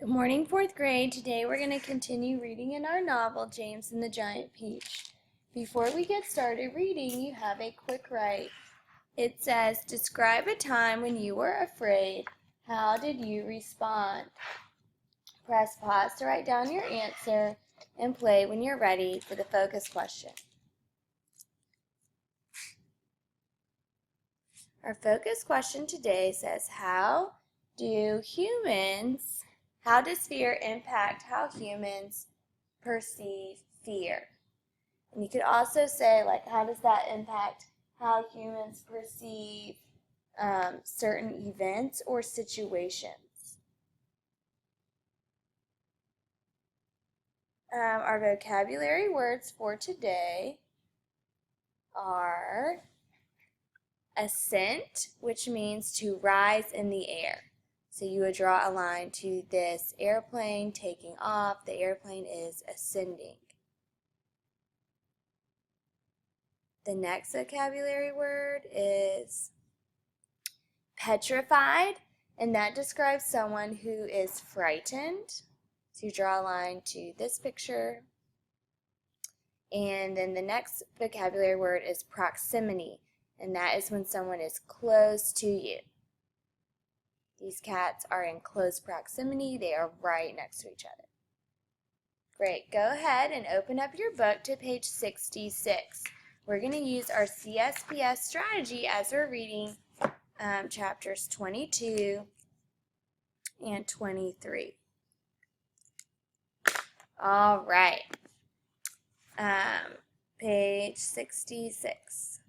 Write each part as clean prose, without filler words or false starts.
Good morning, fourth grade. Today we're going to continue reading in our novel, James and the Giant Peach. Before we get started reading, you have a quick write. It says, describe a time when you were afraid. How did you respond? Press pause to write down your answer and play when you're ready for the focus question. Our focus question today says, how does fear impact how humans perceive fear? And you could also say, how does that impact how humans perceive certain events or situations? Our vocabulary words for today are ascent, which means to rise in the air. So you would draw a line to this airplane taking off. The airplane is ascending. The next vocabulary word is petrified, and that describes someone who is frightened. So you draw a line to this picture. And then the next vocabulary word is proximity, and that is when someone is close to you. These cats are in close proximity. They are right next to each other. Great. Go ahead and open up your book to page 66. We're going to use our CSPS strategy as we're reading chapters 22 and 23. All right. Page 66.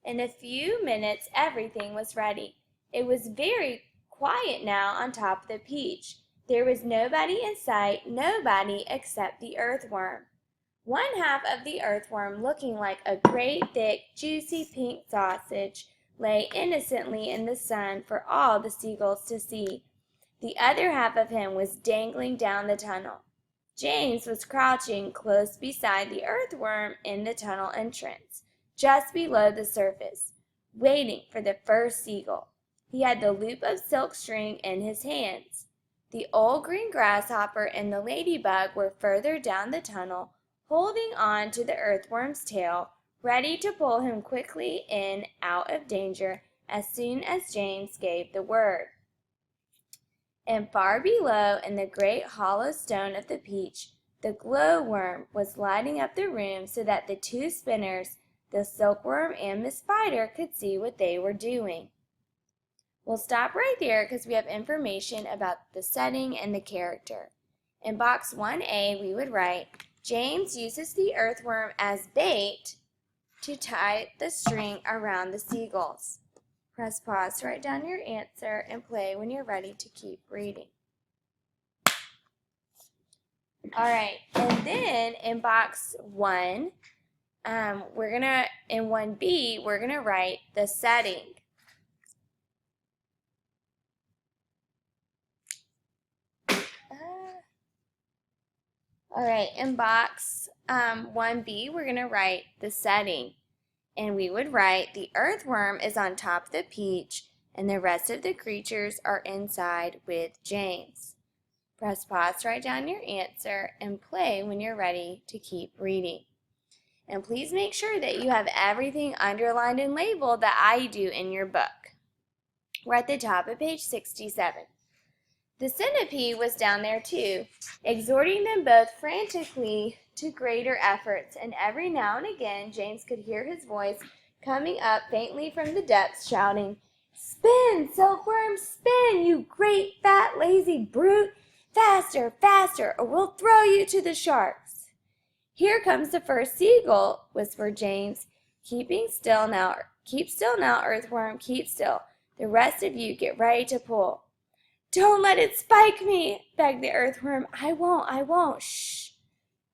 In a few minutes, everything was ready. It was very quiet now on top of the peach. There was nobody in sight, nobody except the earthworm. One half of the earthworm, looking like a great, thick, juicy pink sausage, lay innocently in the sun for all the seagulls to see. The other half of him was dangling down the tunnel. James was crouching close beside the earthworm in the tunnel entrance, just below the surface, waiting for the first seagull. He had the loop of silk string in his hands. The old green grasshopper and the ladybug were further down the tunnel, holding on to the earthworm's tail, ready to pull him quickly in out of danger as soon as James gave the word. And far below, in the great hollow stone of the peach, the glowworm was lighting up the room so that the two spinners, the silkworm and Miss Spider, could see what they were doing. We'll stop right there because we have information about the setting and the character. In box 1A, we would write, James uses the earthworm as bait to tie the string around the seagulls. Press pause to write down your answer and play when you're ready to keep reading. All right, and then in box 1, in 1B, we're going to write the setting. All right, in box 1B, we're going to write the setting. And we would write, the earthworm is on top of the peach, and the rest of the creatures are inside with James. Press pause to write down your answer and play when you're ready to keep reading. And please make sure that you have everything underlined and labeled that I do in your book. We're at the top of page 67. The centipede was down there too, exhorting them both frantically to greater efforts, and every now and again James could hear his voice coming up faintly from the depths, shouting, Spin, silkworm, spin, you great, fat, lazy brute! Faster, faster, or we'll throw you to the sharks. Here comes the first seagull, whispered James. Keep still now, earthworm, keep still. The rest of you get ready to pull. Don't let it spike me, begged the earthworm. I won't, shh.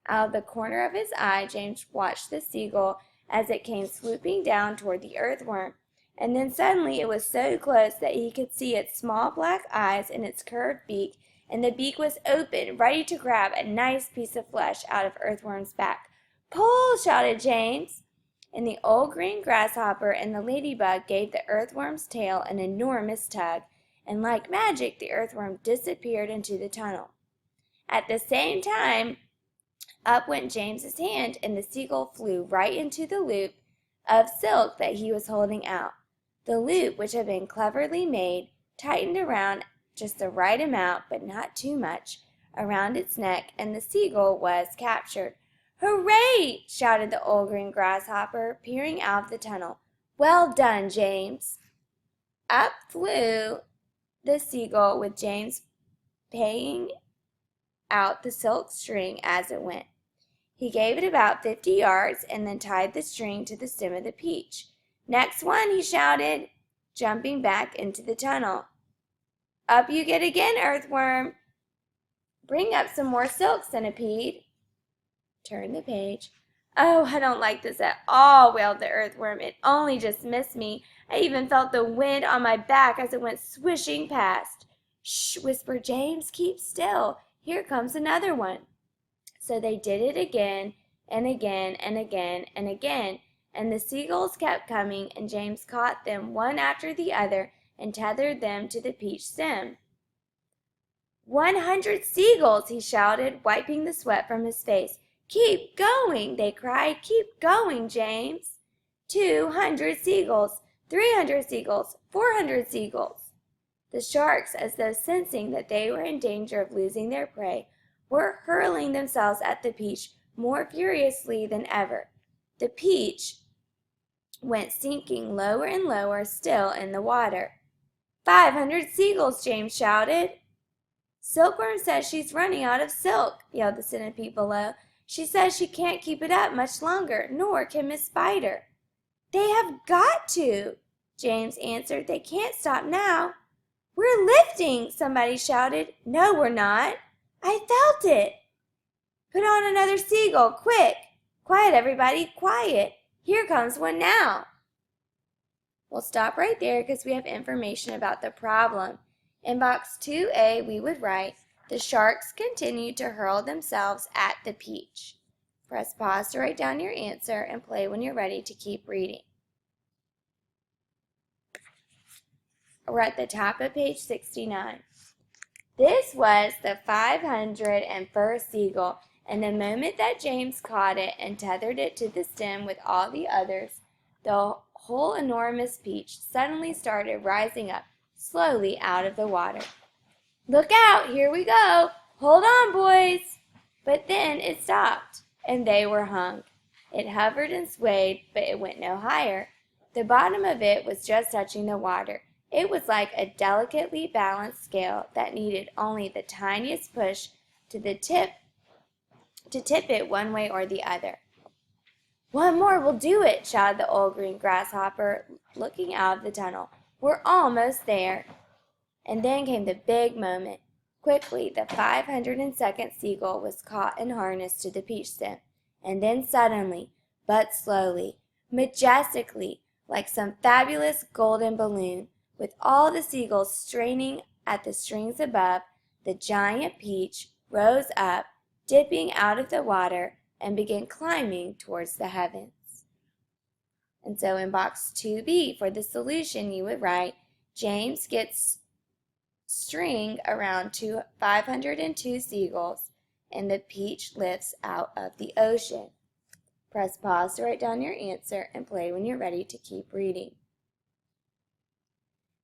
Out of the corner of his eye, James watched the seagull as it came swooping down toward the earthworm, and then suddenly it was so close that he could see its small black eyes and its curved beak, and the beak was open, ready to grab a nice piece of flesh out of Earthworm's back. Pull, shouted James. And the old green grasshopper and the ladybug gave the earthworm's tail an enormous tug, and like magic, the earthworm disappeared into the tunnel. At the same time, up went James's hand, and the seagull flew right into the loop of silk that he was holding out. The loop, which had been cleverly made, tightened around just the right amount, but not too much, around its neck, and the seagull was captured. "Hooray!" shouted the old green grasshopper, peering out of the tunnel. "Well done, James." Up flew the seagull, with James paying out the silk string as it went. He gave it about 50 yards and then tied the string to the stem of the peach. "Next one," he shouted, jumping back into the tunnel. "Up you get again, earthworm." "Bring up some more silk, centipede." Turn the page. "Oh, I don't like this at all," wailed the earthworm. "It only just missed me. I even felt the wind on my back as it went swishing past." "Shh," whispered James. "Keep still. Here comes another one." So they did it again and again and again and again, and the seagulls kept coming, and James caught them one after the other and tethered them to the peach stem. 100 seagulls!" he shouted, wiping the sweat from his face. "Keep going!" they cried. "Keep going, James!" 200 seagulls, 300 seagulls, 400 seagulls. The sharks, as though sensing that they were in danger of losing their prey, were hurling themselves at the peach more furiously than ever. The peach went sinking lower and lower still in the water. 500 seagulls, James shouted. "Silkworm says she's running out of silk," yelled the centipede below. "She says she can't keep it up much longer, nor can Miss Spider." "They have got to," James answered. "They can't stop now." "We're lifting," somebody shouted. "No, we're not." "I felt it." "Put on another seagull, quick." "Quiet, everybody, quiet. Here comes one now." We'll stop right there because we have information about the problem. In box 2A, we would write, "The sharks continued to hurl themselves at the peach." Press pause to write down your answer and play when you're ready to keep reading. We're at the top of page 69. This was the 501st seagull, and the moment that James caught it and tethered it to the stem with all the others, the whole enormous peach suddenly started rising up slowly out of the water. "Look out, here we go! Hold on, boys!" But then it stopped, and they were hung. It hovered and swayed, but it went no higher. The bottom of it was just touching the water. It was like a delicately balanced scale that needed only the tiniest push to tip it one way or the other. "One more will do it," shouted the old green grasshopper, looking out of the tunnel. "We're almost there." And then came the big moment. Quickly, the 502nd seagull was caught and harnessed to the peach stem. And then suddenly, but slowly, majestically, like some fabulous golden balloon, with all the seagulls straining at the strings above, the giant peach rose up, dipping out of the water, and began climbing towards the heavens. And so in box 2B, for the solution, you would write, James gets string around 502 seagulls, and the peach lifts out of the ocean. Press pause to write down your answer and play when you're ready to keep reading.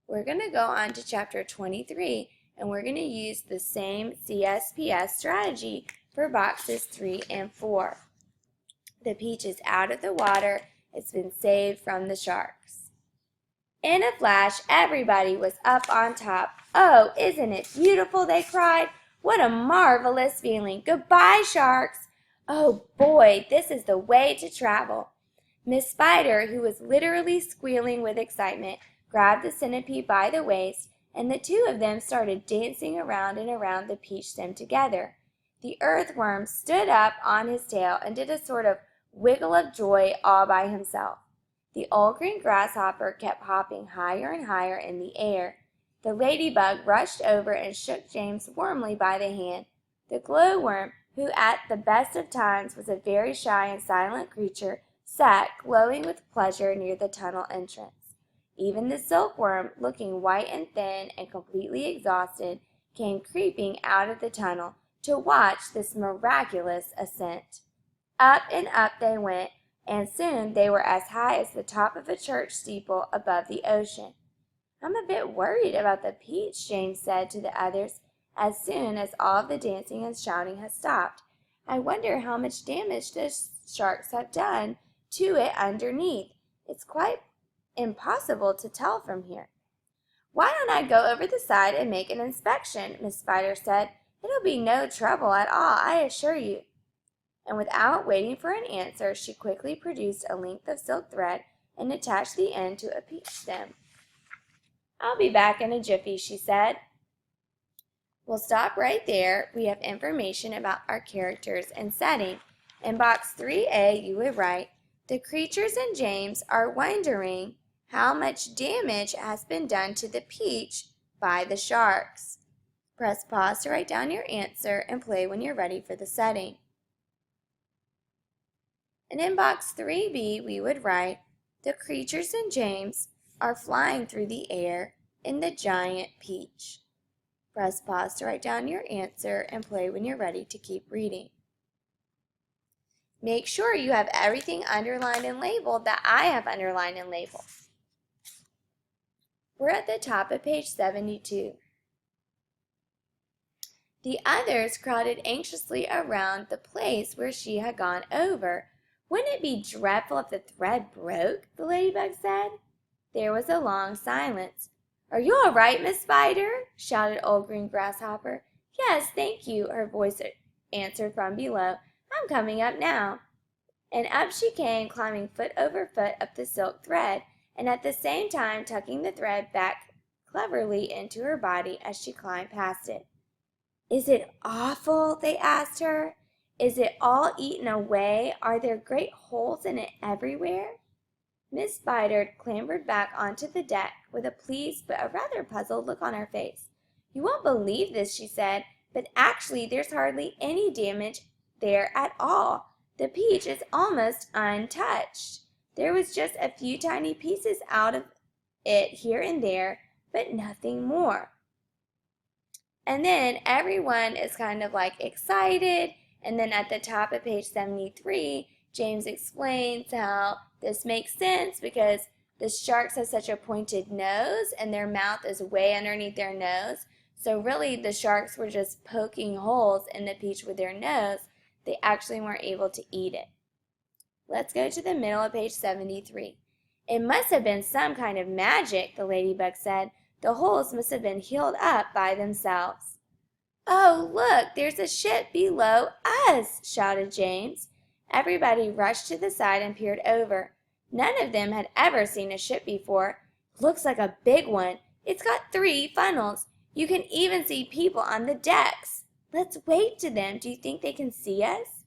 We're going to go on to chapter 23, and we're going to use the same CSPS strategy for boxes 3 and 4. The peach is out of the water. It's been saved from the sharks. In a flash, everybody was up on top. "Oh, isn't it beautiful?" they cried. "What a marvelous feeling. Goodbye, sharks. Oh boy, this is the way to travel." Miss Spider, who was literally squealing with excitement, grabbed the centipede by the waist, and the two of them started dancing around and around the peach stem together. The earthworm stood up on his tail and did a sort of wiggle of joy all by himself. The old green grasshopper kept hopping higher and higher in the air. The ladybug rushed over and shook James warmly by the hand. The glowworm, who at the best of times was a very shy and silent creature, sat glowing with pleasure near the tunnel entrance. Even the silkworm, looking white and thin and completely exhausted, came creeping out of the tunnel to watch this miraculous ascent. Up and up they went, and soon they were as high as the top of a church steeple above the ocean. "I'm a bit worried about the peach," James said to the others, as soon as all the dancing and shouting had stopped. "I wonder how much damage the sharks have done to it underneath. It's quite impossible to tell from here." "Why don't I go over the side and make an inspection?" Miss Spider said. "It'll be no trouble at all, I assure you." And without waiting for an answer, she quickly produced a length of silk thread and attached the end to a peach stem. "I'll be back in a jiffy," she said. We'll stop right there. We have information about our characters and setting. In box 3A, you would write, "The creatures and James are wondering how much damage has been done to the peach by the sharks." Press pause to write down your answer and play when you're ready for the setting. And in box 3B, we would write, "The creatures and James are flying through the air in the giant peach." Press pause to write down your answer and play when you're ready to keep reading. Make sure you have everything underlined and labeled that I have underlined and labeled. We're at the top of page 72. The others crowded anxiously around the place where she had gone over. "Wouldn't it be dreadful if the thread broke?" the ladybug said. There was a long silence. "Are you all right, Miss Spider?" shouted old green grasshopper. "Yes, thank you," her voice answered from below. "I'm coming up now." And up she came, climbing foot over foot up the silk thread, and at the same time tucking the thread back cleverly into her body as she climbed past it. "Is it awful?" they asked her. "Is it all eaten away? Are there great holes in it everywhere?" Miss Spider clambered back onto the deck with a pleased but a rather puzzled look on her face. "You won't believe this," she said, "but actually there's hardly any damage there at all. The peach is almost untouched. There was just a few tiny pieces out of it here and there, but nothing more." And then everyone is kind of like excited. And then at the top of page 73, James explains how this makes sense because the sharks have such a pointed nose and their mouth is way underneath their nose. So really the sharks were just poking holes in the peach with their nose. They actually weren't able to eat it. Let's go to the middle of page 73. "It must have been some kind of magic," the ladybug said. "The holes must have been healed up by themselves." "Oh, look, there's a ship below us!" shouted James. Everybody rushed to the side and peered over. None of them had ever seen a ship before. "Looks like a big one. It's got 3 funnels. You can even see people on the decks. Let's wave to them. Do you think they can see us?"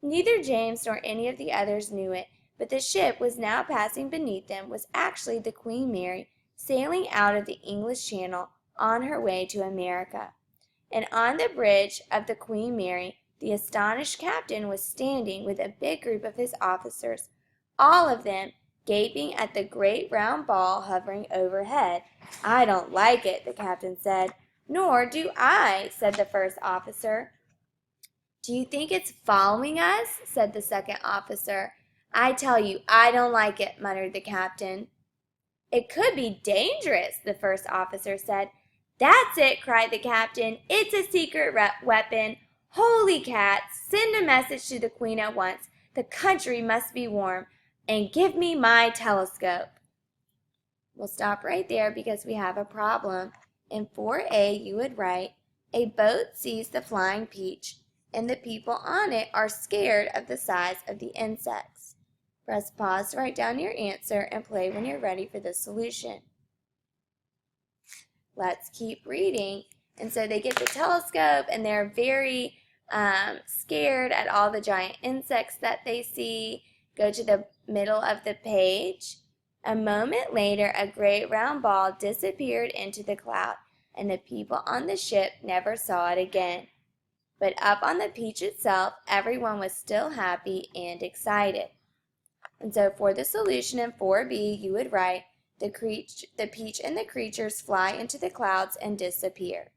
Neither James nor any of the others knew it, but the ship was now passing beneath them was actually the Queen Mary, sailing out of the English Channel on her way to America. And on the bridge of the Queen Mary, the astonished captain was standing with a big group of his officers, all of them gaping at the great round ball hovering overhead. "I don't like it," the captain said. "Nor do I," said the first officer. "Do you think it's following us?" said the second officer. "I tell you, I don't like it," muttered the captain. "It could be dangerous," the first officer said. "That's it," cried the captain. "It's a secret weapon. Holy cats, send a message to the Queen at once. The country must be warm. And give me my telescope." We'll stop right there because we have a problem. In 4A, you would write, "A boat sees the flying peach, and the people on it are scared of the size of the insects." Press pause to write down your answer and play when you're ready for the solution. Let's keep reading. And so they get the telescope and they're very scared at all the giant insects that they see. Go to the middle of the page. A moment later, a great round ball disappeared into the cloud, and the people on the ship never saw it again. But up on the peach itself, everyone was still happy and excited. And so for the solution in 4B, you would write, The peach and the creatures fly into the clouds and disappear.